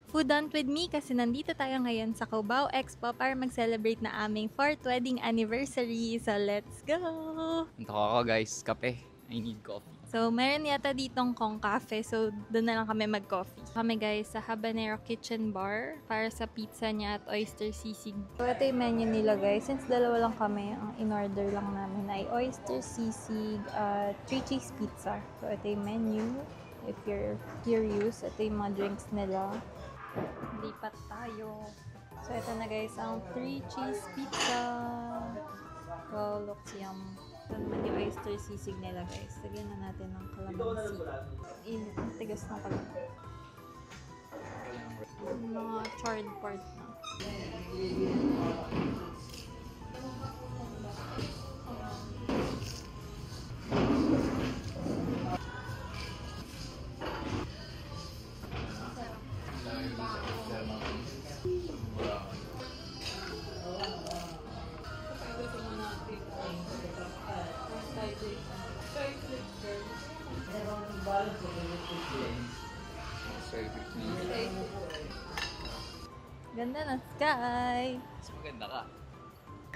Food Hunt with me kasi nandito tayo ngayon sa Cubao Expo para mag-celebrate na aming 4th wedding anniversary. So, let's go! Antok ako guys, kape. I need coffee. So, meron yata ditong Kong Cafe. So, doon na lang kami mag-coffee. Kami guys sa Habanero Kitchen Bar para sa pizza niya at oyster sisig. So, ito yung menu nila guys. Since dalawa lang kami, ang in-order lang namin ay oyster sisig at 3 cheese pizza. So, ito yung menu. If you're curious, ito yung mga drinks nila. Lipat tayo. So, ito na guys, ang 3 cheese pizza. Wow, looks yum. Ito naman yung oyster sisig nila guys. Lagyan na natin ng calamansi. Init, ang tigas ng calamansi. Mga charred part na. Ganda ng sky! Mas maganda ka.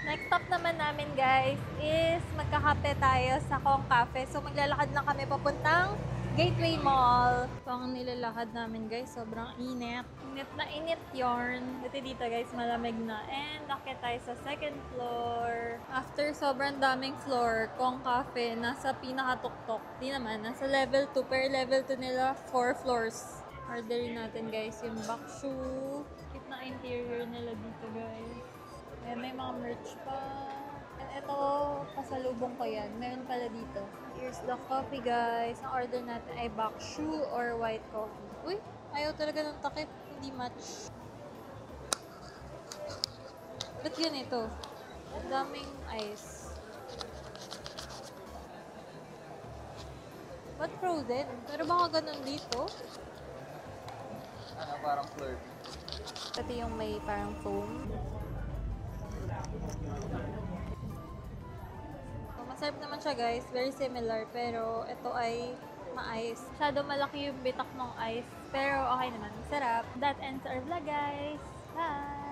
Next stop naman namin guys is magkakape tayo sa Kong Cafe. So maglalakad lang kami papuntang Gateway Mall. So ang nilalakad namin guys, sobrang init. Init na init yarn. Buti dito guys, malamig na. And akit tayo sa second floor. After sobrang daming floor, Kong Cafe, nasa pinakatuktok. Di naman, nasa level 2. Per level 2 nila, 4 floors. Orderin natin guys yung bakshu. Cute na interior nila dito guys. Ayan, may mga merch pa. And ito, pasalubong ko yan. Meron pala dito. Here's the coffee guys. Ang order natin ay bakshu or white coffee. Uy, ayaw talaga ng takip. Hindi match. Ba't yun ito? Ang daming ice. Ba't frozen? Pero baka ganun dito. Ano, parang flirt. Ito yung may parang foam. So, masarap naman siya guys. Very similar. Pero ito ay ma-ice. Masyado malaki yung bitak ng ice. Pero okay naman. Sarap. That ends our vlog guys. Bye!